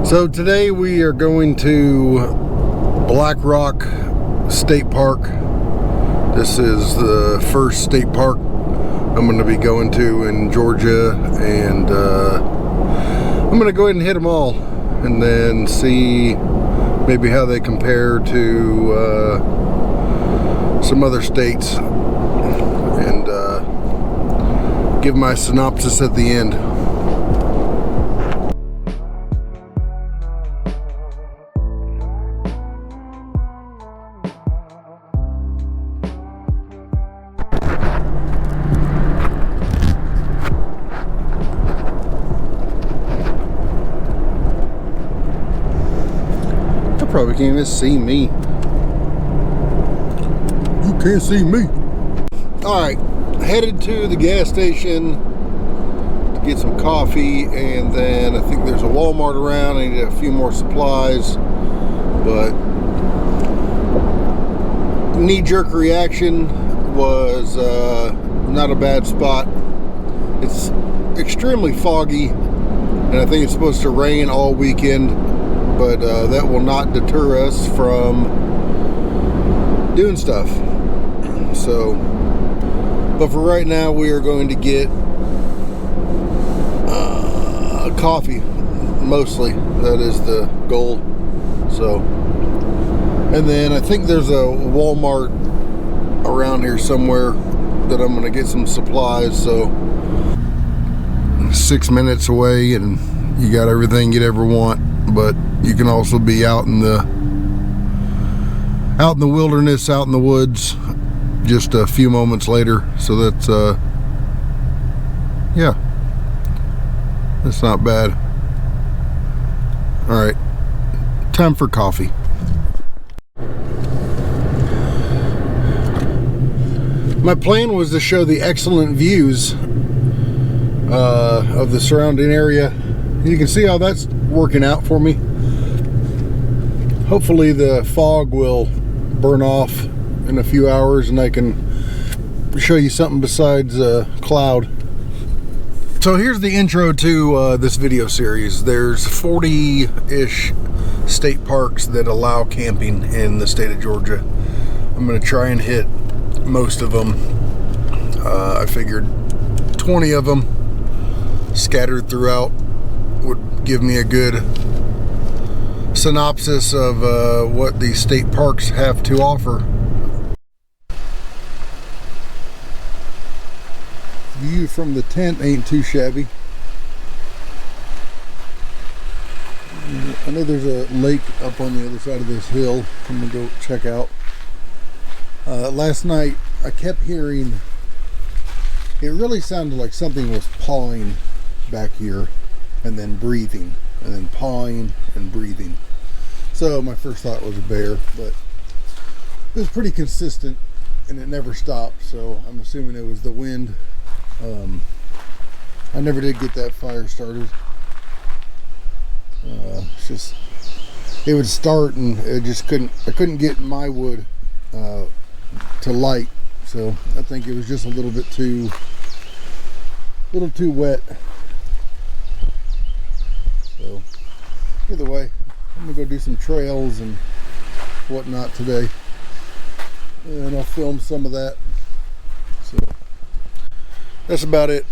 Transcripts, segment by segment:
So today we are going to Black Rock State Park. This is the first state park I'm going to be going to in Georgia, and I'm going to go ahead and hit them all and then see maybe how they compare to some other states, and give my synopsis at the end. Probably can't even see me. You can't see me. Alright, headed to the gas station to get some coffee, and then I think there's a Walmart around. I need a few more supplies, but knee-jerk reaction was not a bad spot. It's extremely foggy, and I think it's supposed to rain all weekend. But that will not deter us from doing stuff. So, but for right now, we are going to get coffee, mostly. That is the goal. So, and then I think there's a Walmart around here somewhere that I'm going to get some supplies. So, 6 minutes away, and you got everything you'd ever want. But you can also be out in the wilderness, out in the woods, just a few moments later. So that's yeah, that's not bad. All right, time for coffee. My plan was to show the excellent views of the surrounding area. You can see how that's working out for me. Hopefully the fog will burn off in a few hours and I can show you something besides cloud. So here's the intro to this video series. There's 40-ish state parks that allow camping in the state of Georgia. I'm going to try and hit most of them. I figured 20 of them scattered throughout would give me a good synopsis of what the state parks have to offer. View from the tent ain't too shabby. I know there's a lake up on the other side of this hill I'm gonna go check out. Last night I kept hearing, it really sounded like something was pawing back here, and then breathing, and then pawing and breathing. So my first thought was a bear, but it was pretty consistent and it never stopped, so I'm assuming it was the wind. I never did get that fire started. It's just, it would start and it just I couldn't get my wood to light, so I think it was just a little too wet. So either way, I'm gonna go do some trails and whatnot today, and I'll film some of that. So that's about it.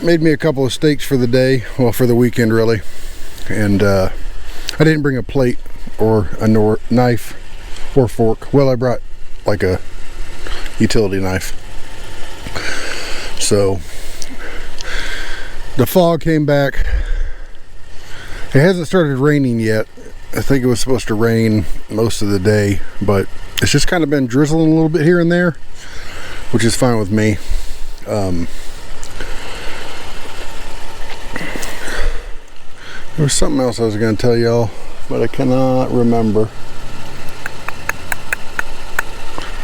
Made me a couple of steaks for the day, well, for the weekend really, and I didn't bring a plate or a knife or fork. Well, I brought like a utility knife. So the fog came back. It hasn't started raining yet. I think it was supposed to rain most of the day, but it's just kind of been drizzling a little bit here and there, which is fine with me. There was something else I was going to tell y'all, but I cannot remember.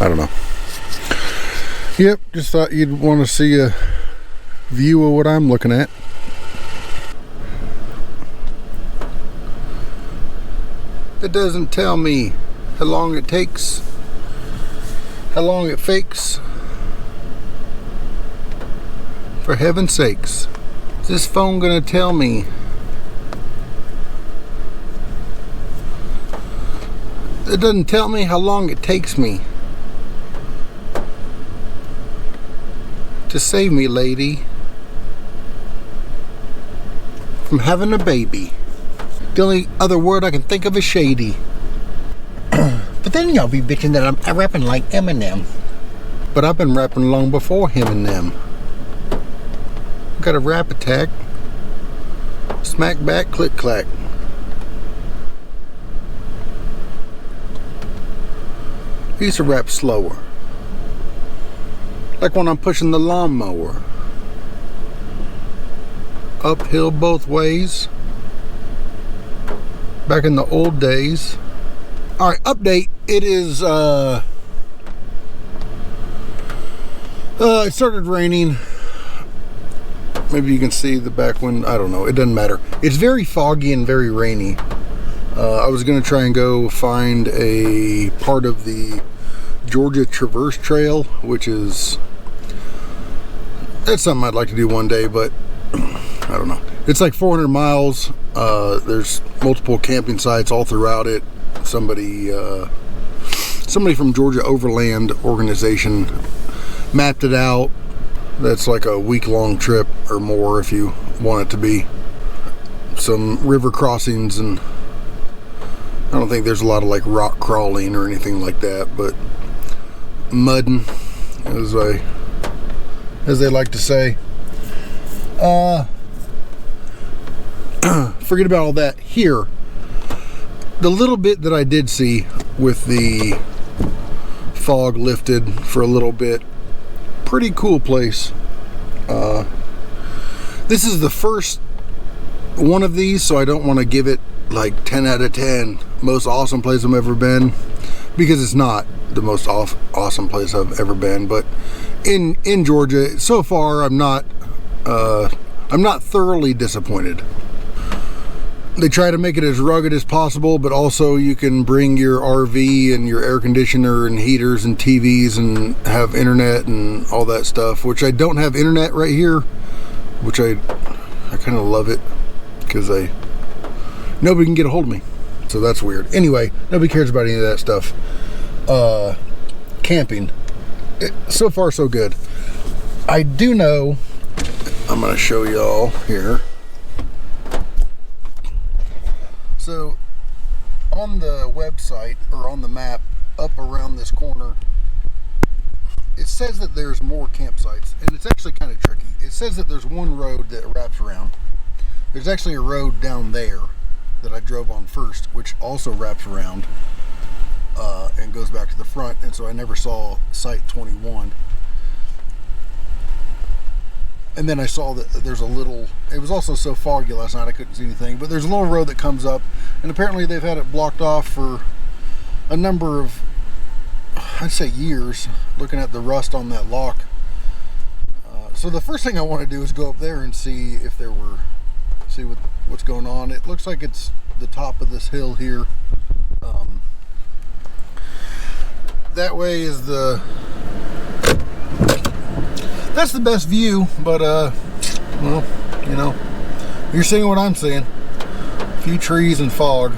I don't know. Yep, just thought you'd want to see a view of what I'm looking at. It doesn't tell me how long it takes, how long it fakes. For heaven's sakes, is this phone gonna tell me It doesn't tell me how long it takes me to save me, lady, from having a baby. The only other word I can think of is shady. But then y'all be bitching that I'm rapping like Eminem. But I've been rapping long before him and them. Got a rap attack. Smack back, click clack. I used to rap slower. Like when I'm pushing the lawnmower. Uphill both ways. Back in the old days. Alright, update. It is, it started raining. Maybe you can see the back window. I don't know. It doesn't matter. It's very foggy and very rainy. I was going to try and go find a part of the Georgia Traverse Trail, which is... That's something I'd like to do one day, but I don't know. It's like 400 miles. There's multiple camping sites all throughout it. Somebody from Georgia Overland Organization mapped it out. That's like a week-long trip or more if you want it to be. Some river crossings, and I don't think there's a lot of like rock crawling or anything like that, but mudding, as they like to say. Forget about all that. Here, the little bit that I did see with the fog lifted for a little bit, pretty cool place. This is the first one of these, so I don't want to give it like 10 out of 10 most awesome place I've ever been, because it's not the most awesome place I've ever been. But in Georgia so far, I'm not thoroughly disappointed. They try to make it as rugged as possible, but also you can bring your RV and your air conditioner and heaters and TVs and have internet and all that stuff, which I don't have internet right here, which I kind of love it, because nobody can get a hold of me. So that's weird. Anyway, nobody cares about any of that stuff. Camping. So far, so good. I do know, I'm going to show y'all here. So on the website, or on the map up around this corner, it says that there's more campsites, and it's actually kind of tricky. It says that there's one road that wraps around. There's actually a road down there that I drove on first, which also wraps around and goes back to the front, and so I never saw site 21. And then I saw that there's a little, it was also so foggy last night I couldn't see anything, but there's a little road that comes up, and apparently they've had it blocked off for a number of, I'd say, years, looking at the rust on that lock. So the first thing I want to do is go up there and see if there were, see what's going on. It looks like it's the top of this hill here. That way is that's the best view, but well, you know, you're seeing what I'm seeing. A few trees and fog.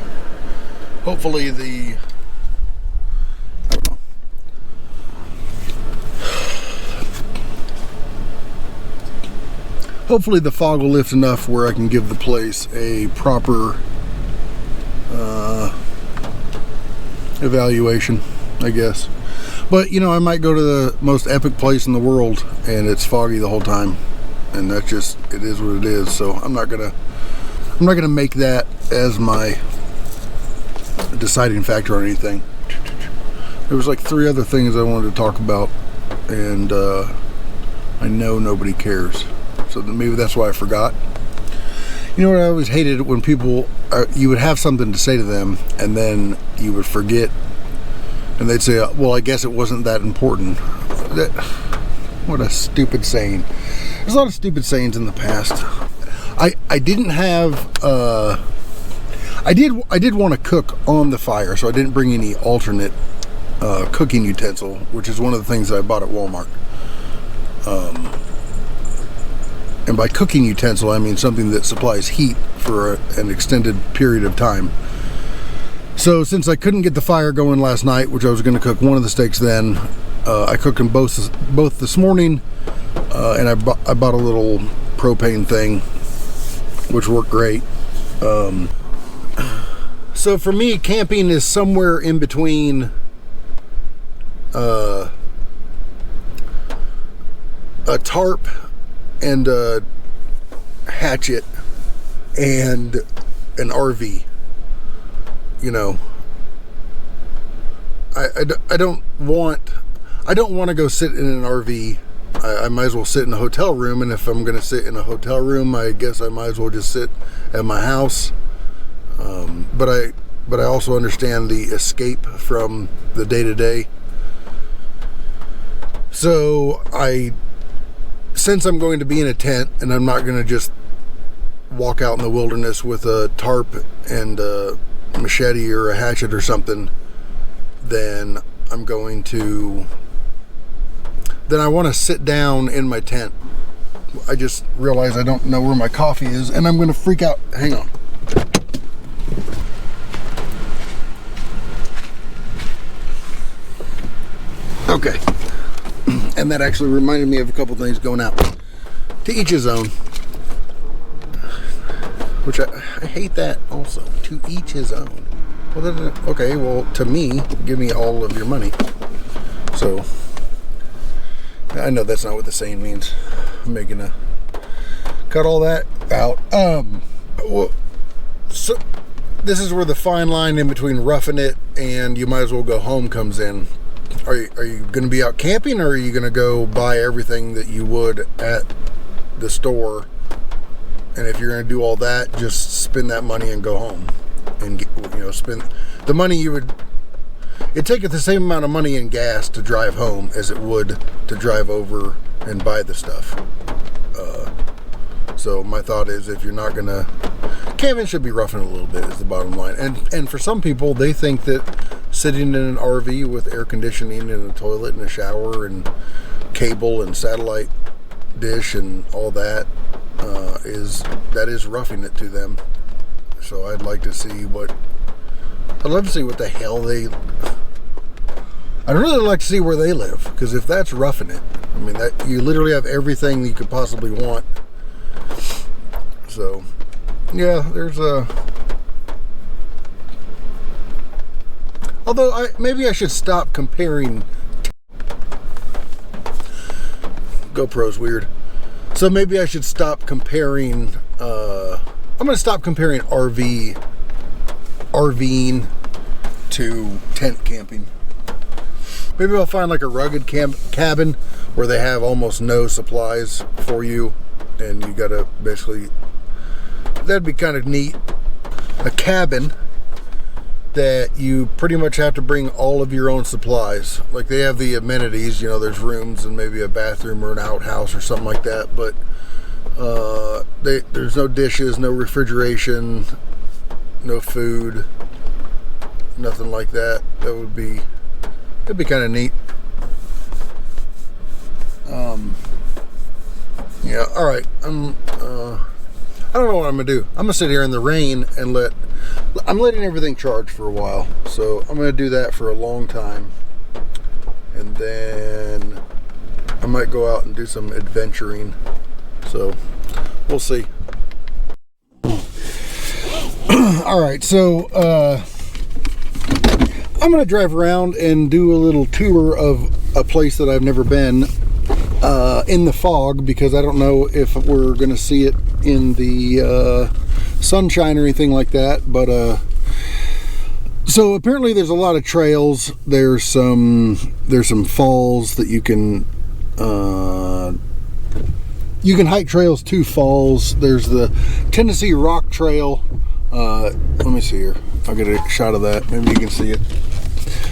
Hopefully I don't know. Hopefully the fog will lift enough where I can give the place a proper evaluation, I guess. But, you know, I might go to the most epic place in the world and it's foggy the whole time, and that's just, it is what it is. So I'm not gonna make that as my deciding factor or anything. There was like 3 other things I wanted to talk about, and I know nobody cares, so maybe that's why I forgot. You know what I always hated? When people, you would have something to say to them and then you would forget, and they'd say, well, I guess it wasn't that important. What a stupid saying. There's a lot of stupid sayings in the past. I didn't have, I did want to cook on the fire, so I didn't bring any alternate cooking utensil, which is one of the things that I bought at Walmart. And by cooking utensil, I mean something that supplies heat for an extended period of time. So since I couldn't get the fire going last night, which I was going to cook one of the steaks then, I cooked them both this morning, and I bought a little propane thing, which worked great. So for me, camping is somewhere in between a tarp and a hatchet and an RV. You know, I don't want to go sit in an RV. I might as well sit in a hotel room, and if I'm going to sit in a hotel room, I guess I might as well just sit at my house. But I also understand the escape from the day-to-day. So since I'm going to be in a tent, and I'm not going to just walk out in the wilderness with a tarp and a machete or a hatchet or something, then I want to sit down in my tent. I just realized I don't know where my coffee is, and I'm going to freak out. Hang on. Okay. And that actually reminded me of a couple things going out. To each his own. Which I hate that also. To each his own. Well, okay, well, to me, give me all of your money. So, I know that's not what the saying means. I'm making a cut all that out. Well, so this is where the fine line in between roughing it and you might as well go home comes in. Are you going to be out camping, or are you going to go buy everything that you would at the store? And if you're going to do all that, just spend that money and go home, and spend the money you would. It'd take the same amount of money in gas to drive home as it would to drive over and buy the stuff. So my thought is, if you're not gonna, camping should be roughing a little bit is the bottom line. And for some people, they think that sitting in an RV with air conditioning and a toilet and a shower and cable and satellite dish and all that is roughing it to them. So I'd love to see what the hell I'd really like to see where they live, because if that's roughing it, I mean, that you literally have everything you could possibly want. So yeah, there's although maybe I should stop comparing. GoPro's weird. So maybe I should stop comparing. I'm going to stop comparing RVing to tent camping. Maybe I'll find like a rugged cabin where they have almost no supplies for you, and you gotta basically. That'd be kind of neat. A cabin that you pretty much have to bring all of your own supplies. Like, they have the amenities, there's rooms and maybe a bathroom or an outhouse or something like that, but there's no dishes, no refrigeration, no food, nothing like that. That'd be kind of neat. Yeah, all right. I don't know what I'm gonna do. I'm gonna sit here in the rain and I'm letting everything charge for a while. So I'm gonna do that for a long time. And then I might go out and do some adventuring. So we'll see. All right, so I'm gonna drive around and do a little tour of a place that I've never been in the fog, because I don't know if we're gonna see it in the sunshine or anything like that. But so apparently there's a lot of trails. There's some falls that you can hike trails to falls. There's the Tennessee Rock Trail. Let me see here. I'll get a shot of that. Maybe you can see it.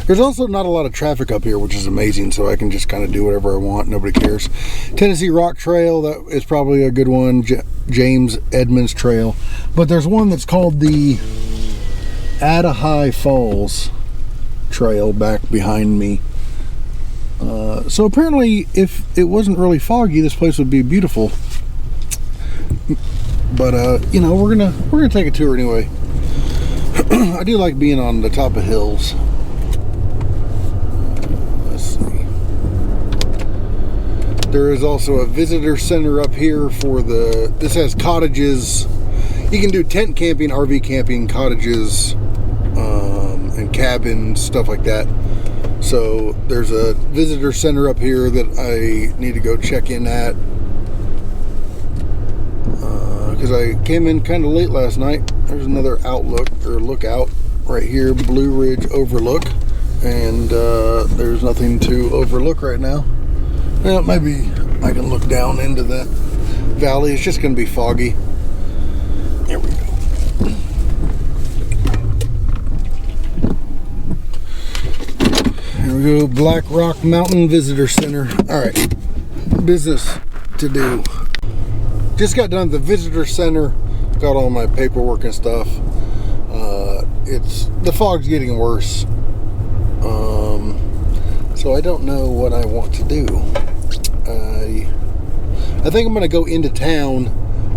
There's also not a lot of traffic up here, which is amazing, so I can just kind of do whatever I want. Nobody cares. Tennessee Rock Trail, that is probably a good one. James Edmonds Trail. But there's one that's called the Adahai Falls Trail back behind me. So apparently, if it wasn't really foggy, this place would be beautiful. But we're gonna take a tour anyway. I do like being on the top of hills. Let's see. There is also a visitor center up here for the... This has cottages. You can do tent camping, RV camping, cottages, and cabins, stuff like that. So there's a visitor center up here that I need to go check in at. Because I came in kind of late last night. There's another outlook or lookout right here, Blue Ridge Overlook, and there's nothing to overlook right now. Well, maybe I can look down into that valley. It's just going to be foggy. There we go. Here we go, Black Rock Mountain Visitor Center. All right, business to do. Just got done at the visitor center, got all my paperwork and stuff. The fog's getting worse, so I don't know what I want to do. I think I'm going to go into town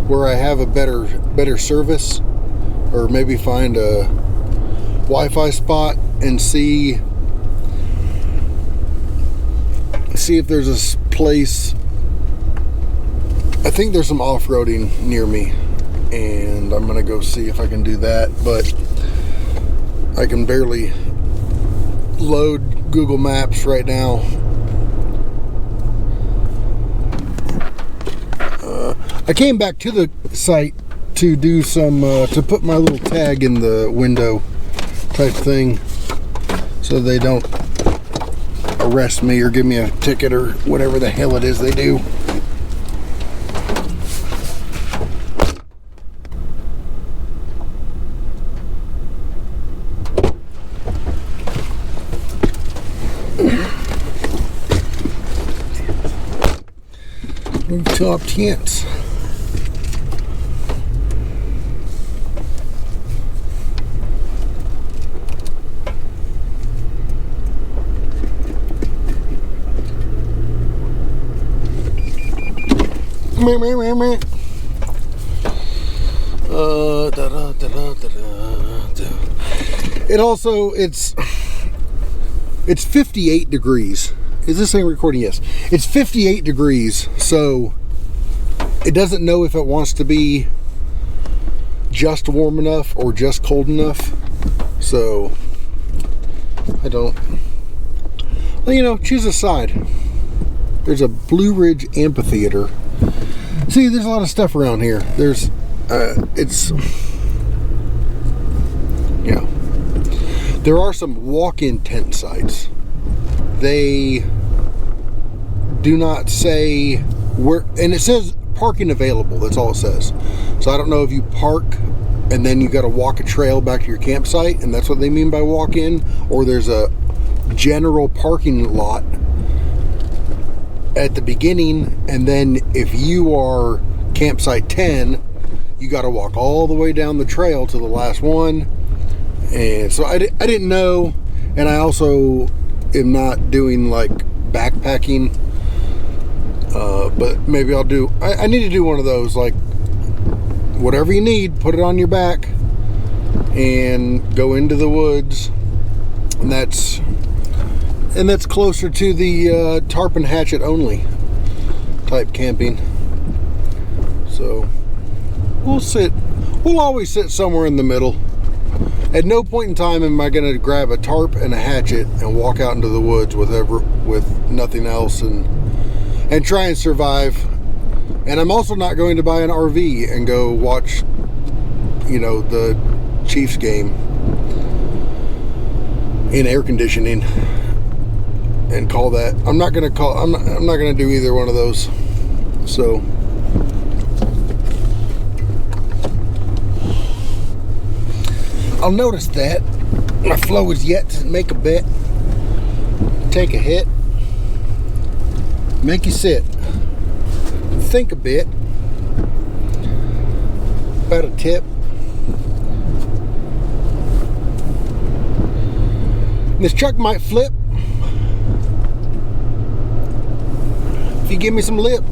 where I have a better service, or maybe find a Wi-Fi spot and see if there's a place. I think there's some off-roading near me, and I'm gonna go see if I can do that, but I can barely load Google Maps right now. I came back to the site to do some to put my little tag in the window type thing, so they don't arrest me or give me a ticket or whatever the hell it is they do. Rooftop tents. It also, it's 58 degrees. Is this thing recording? Yes. It's 58 degrees, so it doesn't know if it wants to be just warm enough or just cold enough. So I don't, well, you know, choose a side. There's a Blue Ridge Amphitheater. See, there's a lot of stuff around here. There's, it's, you know, there are some walk-in tent sites. They do not say where, and it says parking available. That's all it says. So I don't know if you park and then you got to walk a trail back to your campsite, and that's what they mean by walk-in, or there's a general parking lot at the beginning, and then if you are campsite 10, you got to walk all the way down the trail to the last one. And so I didn't know, and I also am not doing like backpacking, but maybe I'll do, I need to do one of those, like whatever you need, put it on your back and go into the woods. And that's closer to the tarp and hatchet only type camping. So we'll always sit somewhere in the middle. At no point in time am I going to grab a tarp and a hatchet and walk out into the woods with nothing else and try and survive. And I'm also not going to buy an RV and go watch, you know, the Chiefs game in air conditioning and call that. I'm not going to do either one of those. So I'll notice that my flow is yet to make a bet, take a hit, make you sit, think a bit about a tip. This truck might flip if you give me some lip.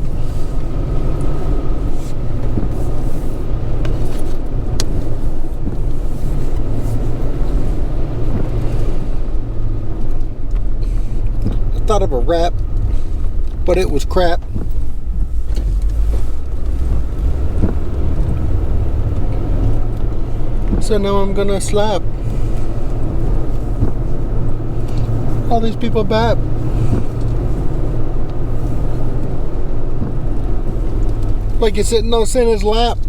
thought of a rap, but it was crap. So now I'm gonna slap all these people back. Like you're sitting on Santa's lap.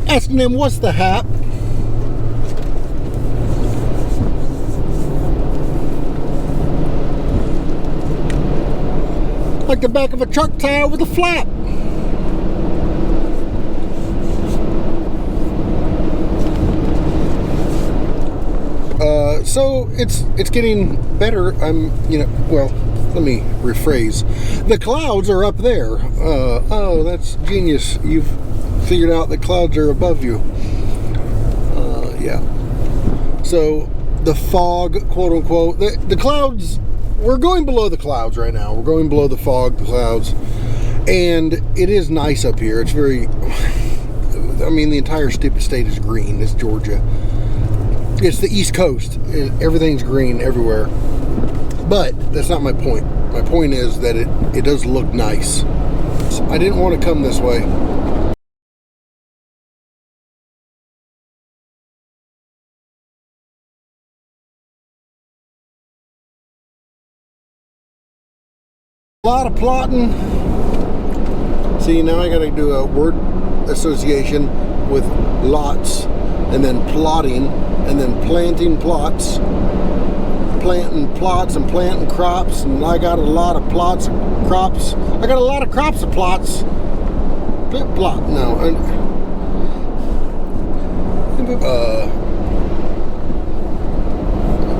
Asking him, what's the hap? Like the back of a truck tire with a flap. So it's getting better. Well, let me rephrase. The clouds are up there. Oh, that's genius. You've figured out the clouds are above you. Yeah. So the fog, quote unquote, the clouds, we're going below the clouds right now. We're going below the fog, the clouds. And it is nice up here. It's very, I mean, the entire stupid state is green. It's Georgia. It's the East Coast. Everything's green everywhere. But that's not my point. My point is that it does look nice. So I didn't want to come this way. A lot of plotting. See, now I gotta do a word association with lots, and then plotting, and then planting plots, planting plots, and planting crops, and I got a lot of plots, crops. I got a lot of crops of plots. Plot, no.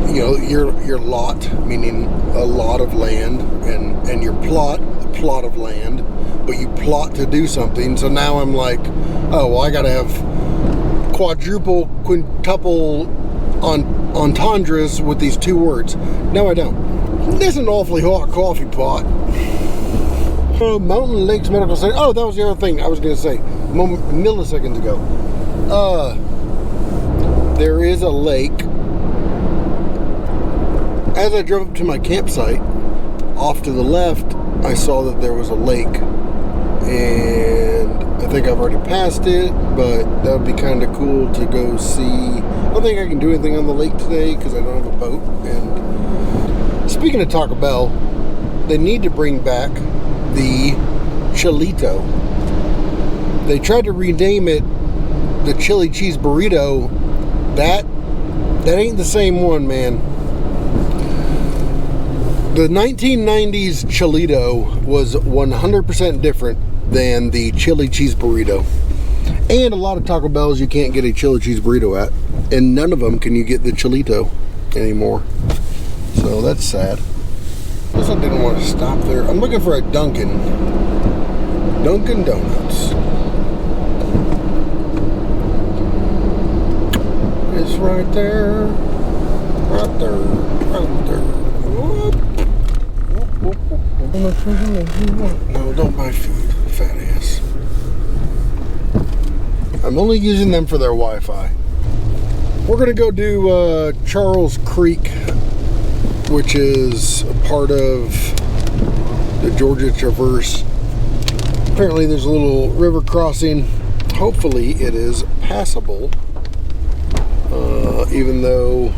You know, your lot, meaning a lot of land, and your plot, a plot of land, but you plot to do something. So now I'm like, oh, well, I gotta have quadruple, quintuple entendres with these two words. No, I don't. This is an awfully hot coffee pot. Mountain Lakes Medical Center. Oh, that was the other thing I was gonna say milliseconds ago. There is a lake. As I drove up to my campsite, off to the left, I saw that there was a lake, and I think I've already passed it, but that would be kind of cool to go see. I don't think I can do anything on the lake today because I don't have a boat. And speaking of Taco Bell, they need to bring back the Chilito. They tried to rename it the Chili Cheese Burrito. That ain't the same one, man. The 1990s Chilito was 100% different than the chili cheese burrito. And a lot of Taco Bells you can't get a chili cheese burrito at. And none of them can you get the Chilito anymore. So that's sad. I guess I didn't want to stop there. I'm looking for a Dunkin' Donuts. It's right there. Right there. Right there. Whoop. No, don't buy food, fat ass. I'm only using them for their Wi-Fi. We're gonna go do Charles Creek, which is a part of the Georgia Traverse. Apparently there's a little river crossing. Hopefully it is passable. Even though,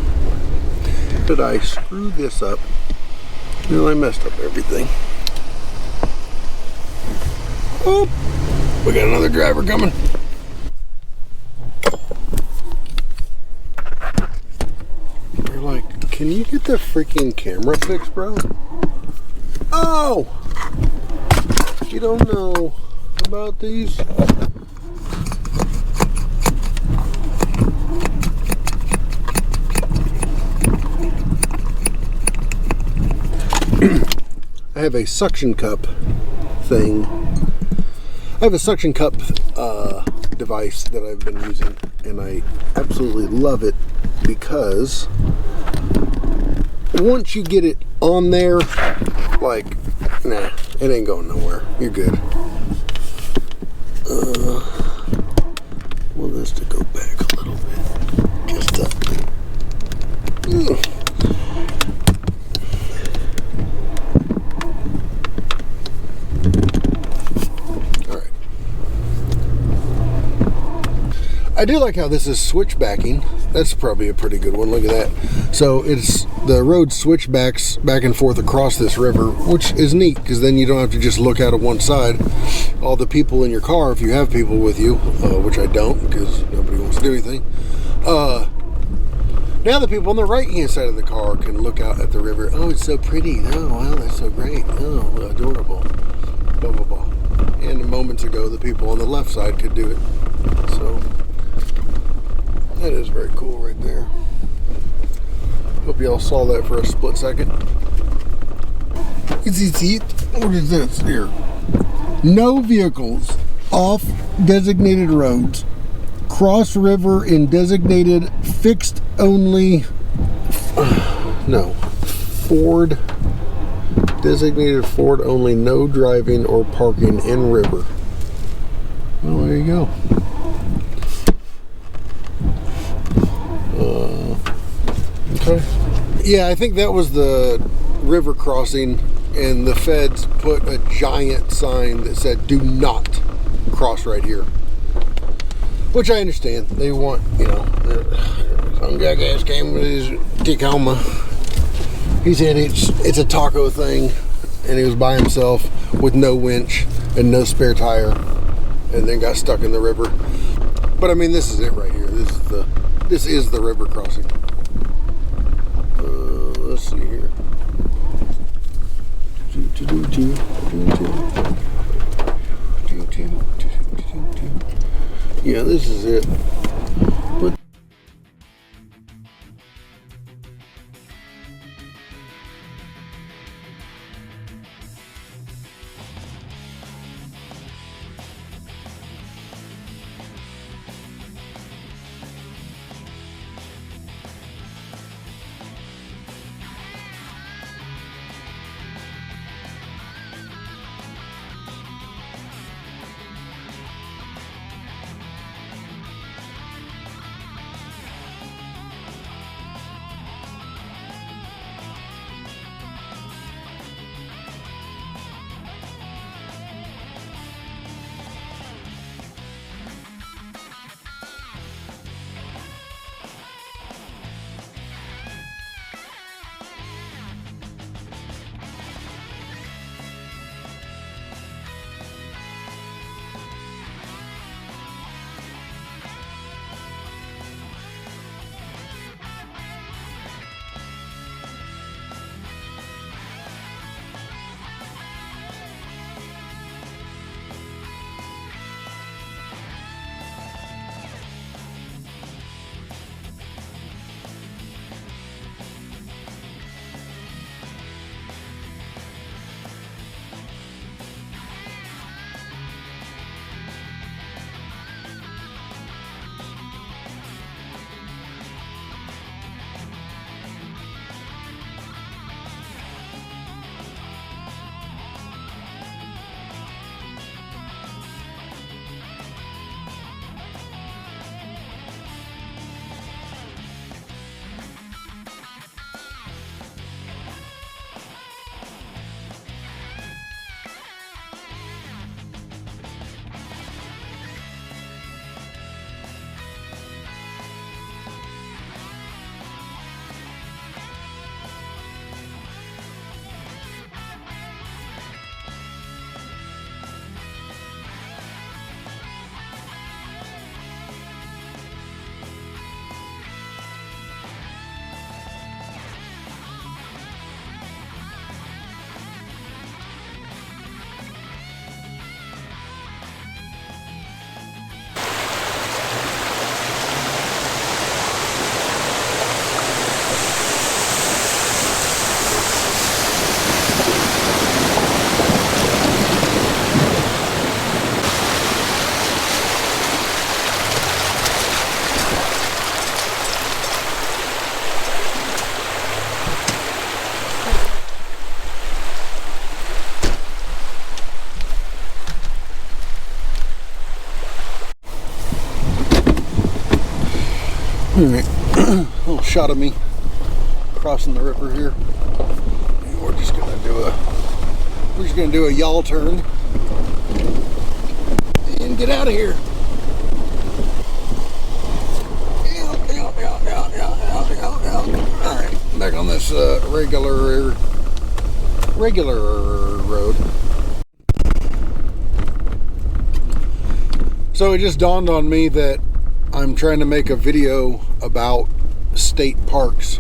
did I screw this up? No, I messed up everything. Oh, we got another driver coming. They're like, can you get the freaking camera fixed, bro? Oh! You don't know about these? I have a suction cup thing. I have a suction cup device that I've been using, and I absolutely love it because once you get it on there, like, nah, it ain't going nowhere. You're good. Want this to go back a little bit. Just up. I do like how this is switchbacking. That's probably a pretty good one. Look at that. So it's the road switchbacks back and forth across this river, which is neat because then you don't have to just look out of one side. All the people in your car, if you have people with you, which I don't because nobody wants to do anything. Now the people on the right-hand side of the car can look out at the river. Oh, it's so pretty. Oh, wow, that's so great. Oh, adorable. Blah, blah, blah. And moments ago, the people on the left side could do it. So that is very cool right there. Hope y'all saw that for a split second. Is it? What is this here? No vehicles off designated roads. Cross river in designated fixed only. No. Ford. Designated Ford only. No driving or parking in river. Well, there you go. Okay. Yeah, I think that was the river crossing, and the feds put a giant sign that said, "Do not cross right here." Which I understand. They want, you know, some jackass came with his Tacoma. He said it's a taco thing, and he was by himself with no winch and no spare tire, and then got stuck in the river. But I mean, this is it right here. This is the river crossing. Let's see here. Yeah, this is it. But Alright, a little shot of me crossing the river here. And we're just gonna do a yaw turn and get out of here. Alright, back on this regular road. So it just dawned on me that I'm trying to make a video about state parks,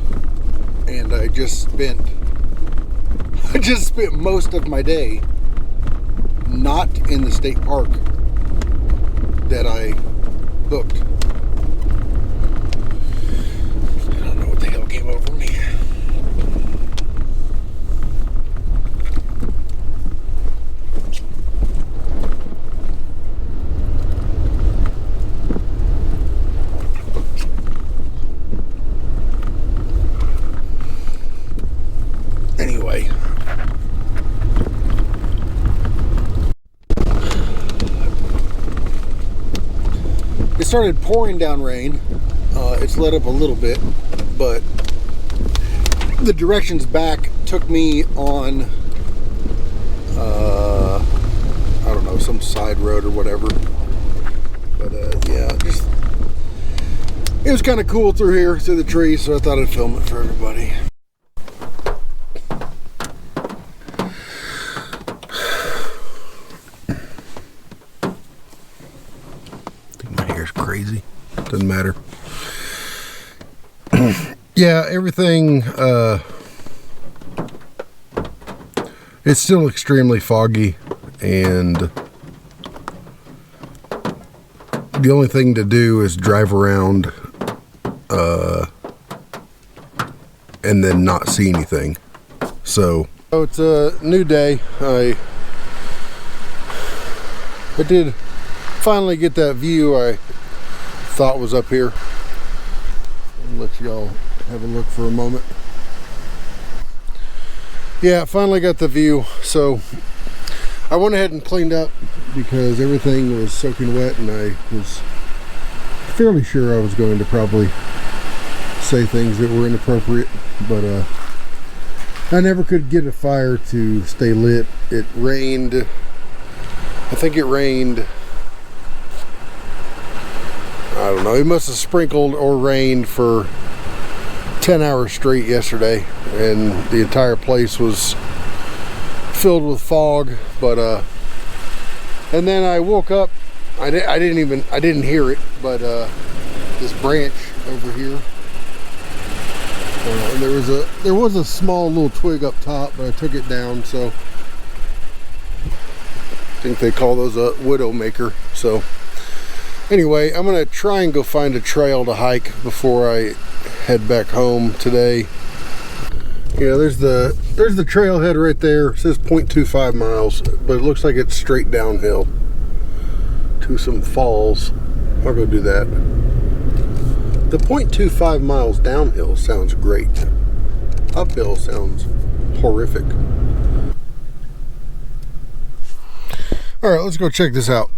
and I just spent most of my day not in the state park that I booked. I don't know what the hell came over me. Anyway, it started pouring down rain. It's let up a little bit, but the directions back took me on I don't know, some side road or whatever. But yeah, just it was kind of cool through here, through the trees, so I thought I'd film it for everybody. Crazy, doesn't matter. Yeah, everything it's still extremely foggy, and the only thing to do is drive around and then not see anything. So it's a new day. I did finally get that view I thought was up here. I'll let y'all have a look for a moment. Yeah, finally got the view. So I went ahead and cleaned up because everything was soaking wet, and I was fairly sure I was going to probably say things that were inappropriate, but I never could get a fire to stay lit. It rained, I think it rained, I don't know, it must have sprinkled or rained for 10 hours straight yesterday, and the entire place was filled with fog. But and then I woke up, I didn't hear it, but this branch over here, and there was a small little twig up top, but I took it down. So I think they call those a widowmaker. So anyway, I'm gonna try and go find a trail to hike before I head back home today. Yeah, there's the trailhead right there. It says 0.25 miles, but it looks like it's straight downhill to some falls. I'll go do that. The 0.25 miles downhill sounds great. Uphill sounds horrific. All right, let's go check this out.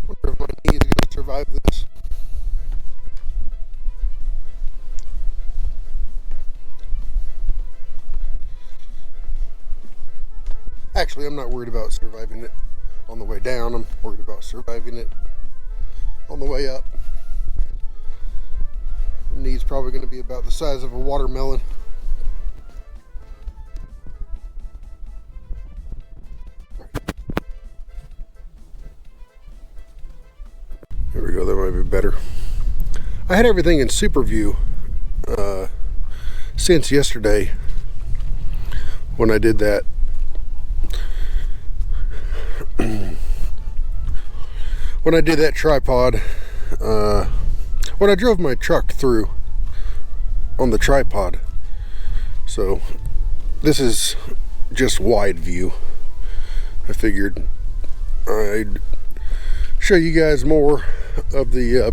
Wonder if my knees are gonna survive this. Actually, I'm not worried about surviving it on the way down. I'm worried about surviving it on the way up. My knee's probably going to be about the size of a watermelon. There we go, that might be better. I had everything in super view since yesterday when I did that. When I did that tripod, when I drove my truck through on the tripod. So this is just wide view. I figured I'd show you guys more of the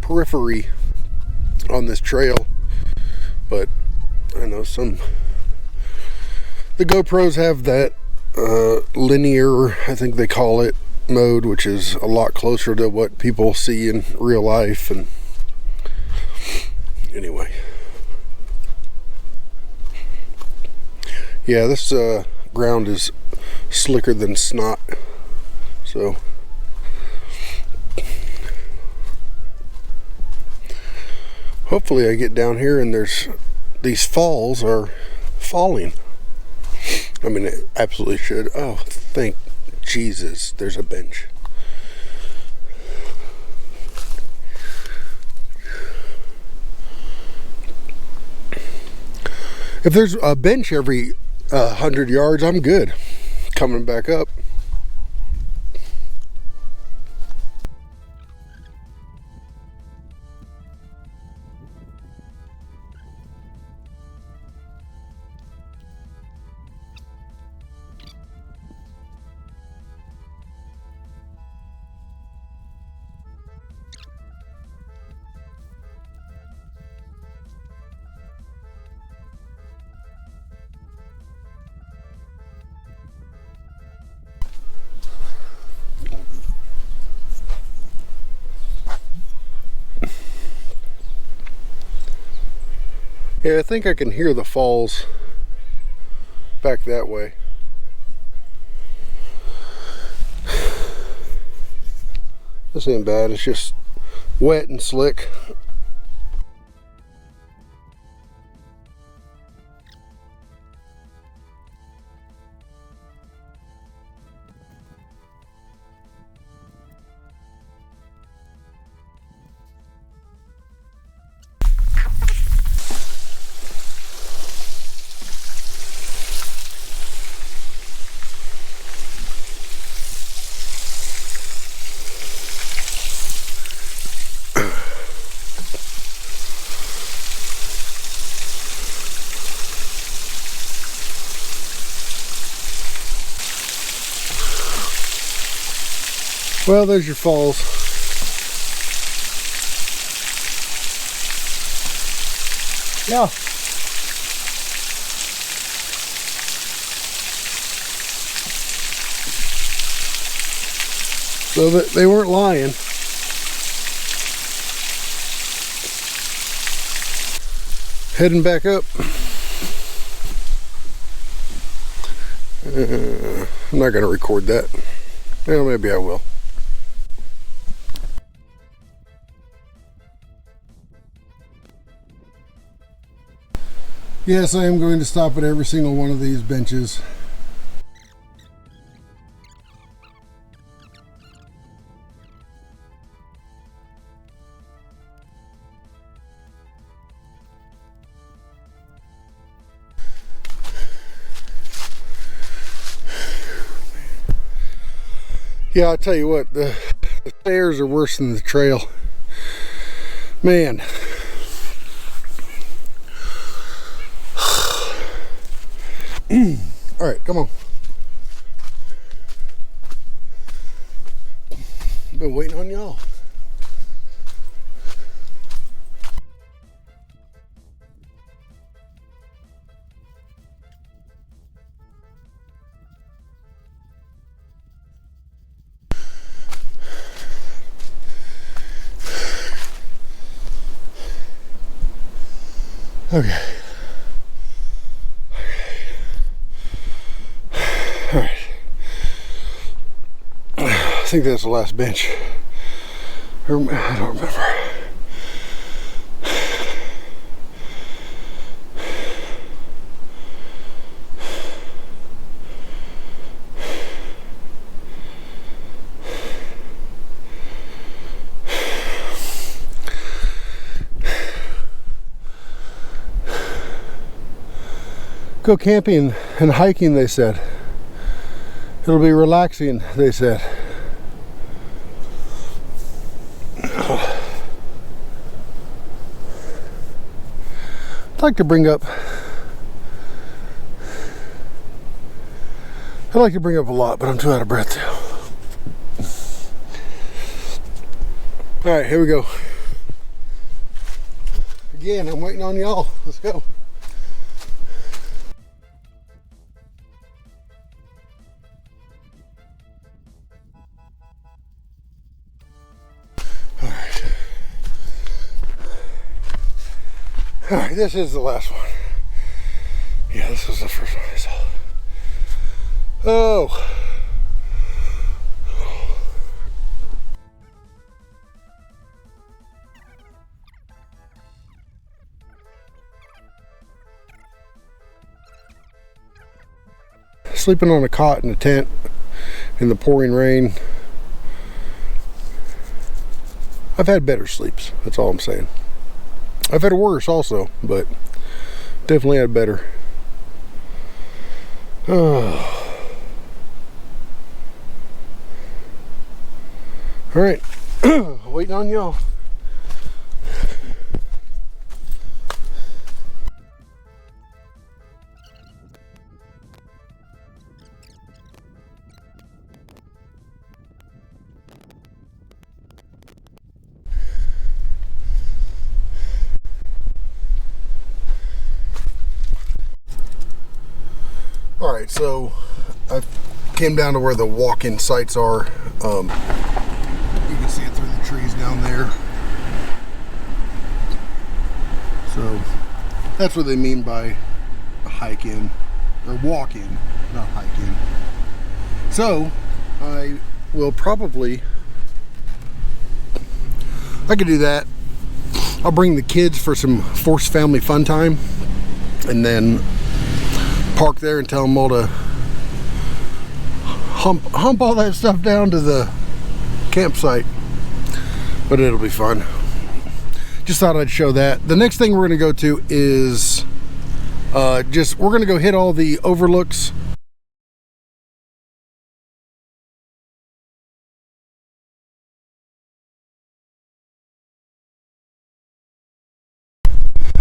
periphery on this trail, but I know the GoPros have that linear, I think they call it, mode, which is a lot closer to what people see in real life. And anyway, yeah, this ground is slicker than snot, so hopefully I get down here and these falls are falling. I mean, it absolutely should. Oh, thank Jesus, there's a bench. If there's a bench every 100 yards, I'm good. Coming back up. Yeah, I think I can hear the falls back that way. This ain't bad, it's just wet and slick. Well, there's your falls. Yeah. So that they weren't lying. Heading back up. I'm not going to record that. Well, maybe I will. Yes, I am going to stop at every single one of these benches. Yeah, I'll tell you what, the stairs are worse than the trail. Man. All right, come on. I've been waiting on y'all. Okay. All right. I think that's the last bench. I don't remember. Go camping and hiking, they said. It'll be relaxing, they said. I'd like to bring up a lot, but I'm too out of breath to. All right, here we go. Again, I'm waiting on y'all. Let's go. Alright, this is the last one. Yeah, this was the first one I saw. Oh. Sleeping on a cot in a tent in the pouring rain. I've had better sleeps, that's all I'm saying. I've had worse also, but definitely had better. Oh. Alright, waiting on y'all. Alright, so I came down to where the walk-in sites are. You can see it through the trees down there. So that's what they mean by a hike-in, or walk-in, not hike-in. So I will probably, I could do that. I'll bring the kids for some forced family fun time, and then park there and tell them all to hump all that stuff down to the campsite. But it'll be fun. Just thought I'd show that. The next thing we're gonna go to is we're gonna go hit all the overlooks.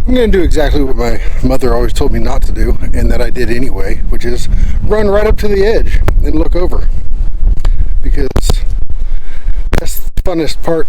I'm going to do exactly what my mother always told me not to do, and that I did anyway, which is run right up to the edge and look over, because that's the funnest part.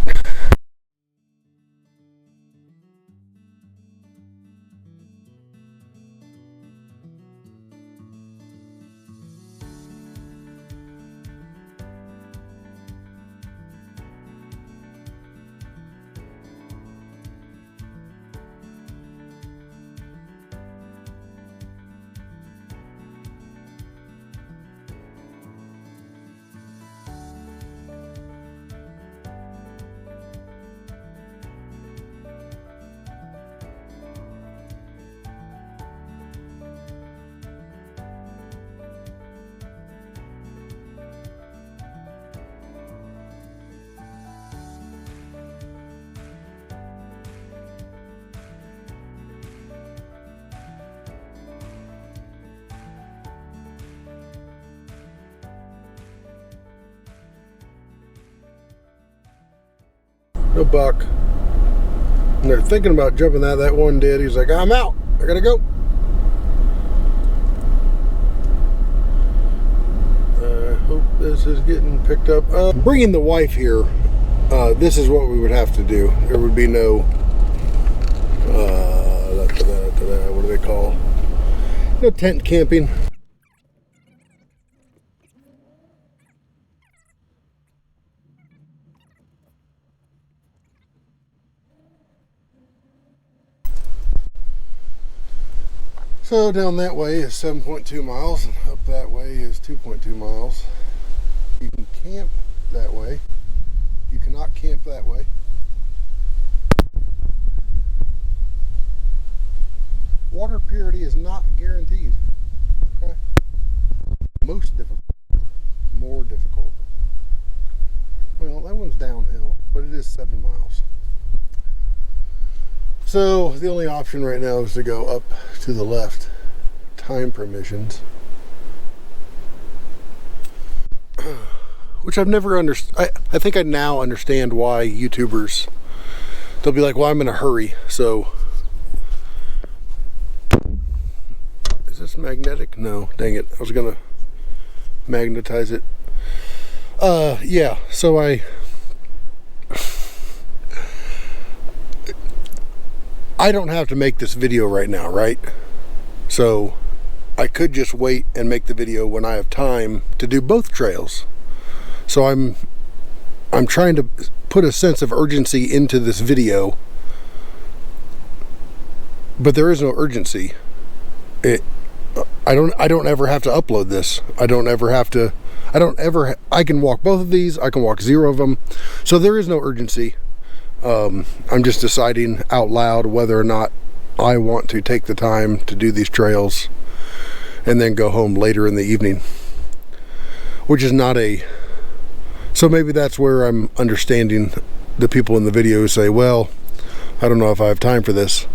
No buck. And they're thinking about jumping that. That one did. He's like, I'm out. I gotta go. I hope this is getting picked up. Bringing the wife here, this is what we would have to do. There would be no, what do they call? No tent camping. So down that way is 7.2 miles, and up that way is 2.2 miles. You can camp that way. You cannot camp that way. Water purity is not guaranteed. Okay? Most difficult. More difficult. Well, that one's downhill, but it is 7 miles. So the only option right now is to go up to the left. Time permissions. Which I've never understood. I think I now understand why YouTubers, they'll be like, well, I'm in a hurry, so. Is this magnetic? No, dang it. I was gonna magnetize it. Yeah, so I don't have to make this video right now, right? So I could just wait and make the video when I have time to do both trails. So I'm trying to put a sense of urgency into this video but there is no urgency. I don't ever have to upload this. I can walk both of these. I can walk 0 of them. So there is no urgency. I'm just deciding out loud whether or not I want to take the time to do these trails and then go home later in the evening, which is not so maybe that's where I'm understanding the people in the video who say, well, I don't know if I have time for this.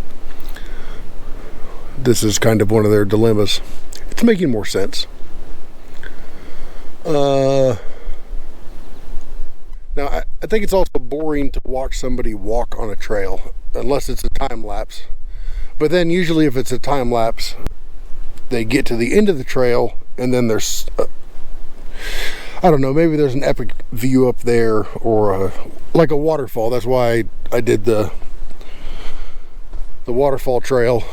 This is kind of one of their dilemmas. It's making more sense. Now, I think it's also boring to watch somebody walk on a trail, unless it's a time lapse. But then usually if it's a time lapse, they get to the end of the trail, and then there's, I don't know, maybe there's an epic view up there, or like a waterfall. That's why I did the waterfall trail.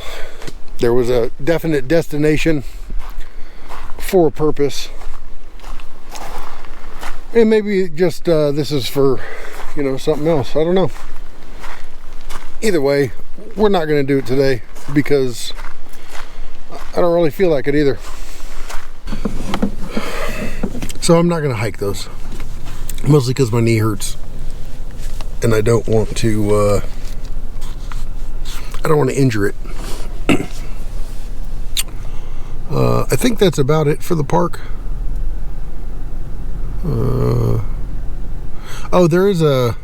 There was a definite destination for a purpose. And maybe just this is for, you know, something else. I don't know. Either way, we're not going to do it today because I don't really feel like it either. So I'm not going to hike those. Mostly because my knee hurts. And I don't want to injure it. I think that's about it for the park. Oh, there is a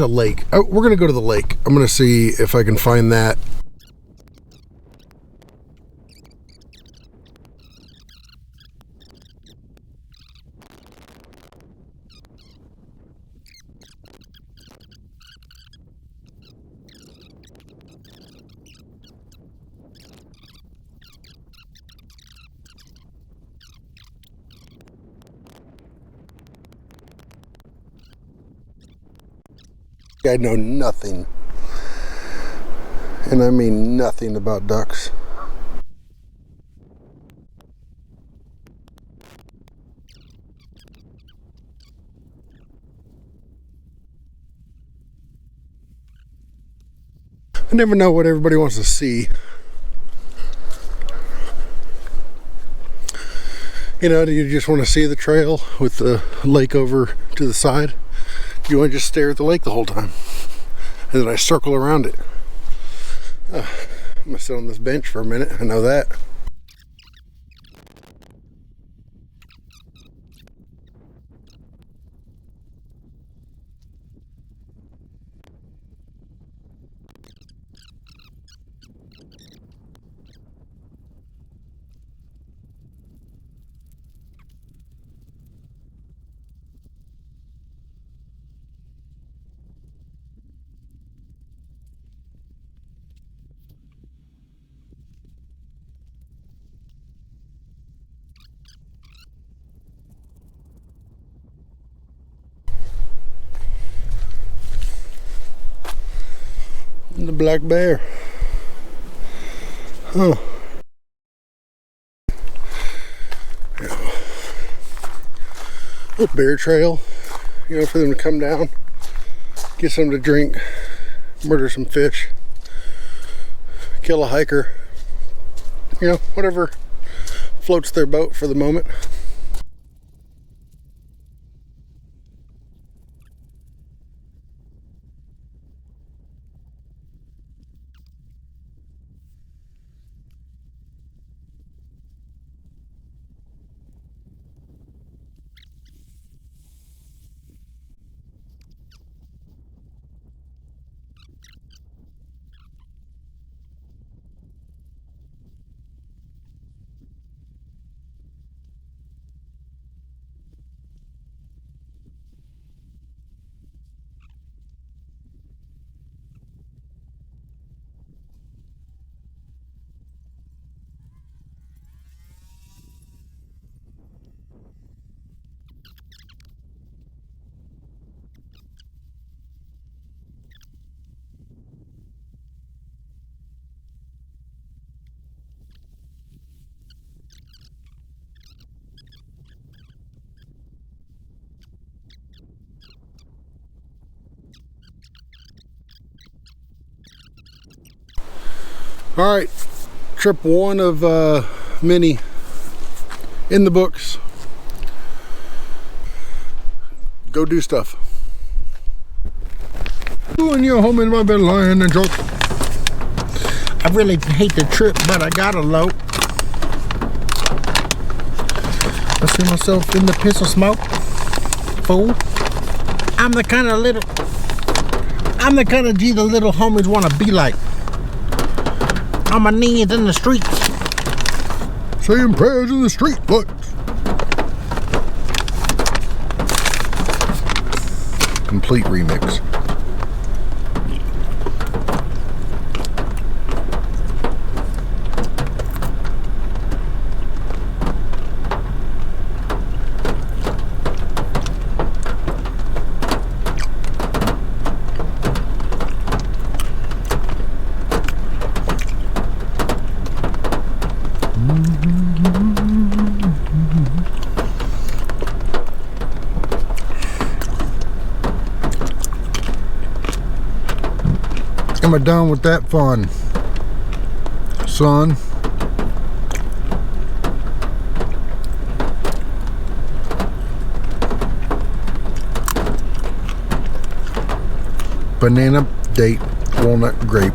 lake. Oh, we're gonna go to the lake. I'm gonna see if I can find that. I know nothing, and I mean nothing, about ducks. I never know what everybody wants to see. You know, do you just want to see the trail with the lake over to the side? Do you want to just stare at the lake the whole time? And then I circle around it. I'm gonna sit on this bench for a minute. I know that. The black bear. Huh. Yeah. A bear trail, you know, for them to come down, get something to drink, murder some fish, kill a hiker, you know, whatever floats their boat for the moment. All right, trip 1 of many in the books. Go do stuff. When you're home in my bed lying and drunk. I really hate the trip, but I gotta low. I see myself in the piss of smoke. Fool. I'm the kind of G the little homies wanna be like. On my knees in the streets. Saying prayers in the street lights. Complete remix. Am I done with that fun, son? Banana, date, walnut, grape.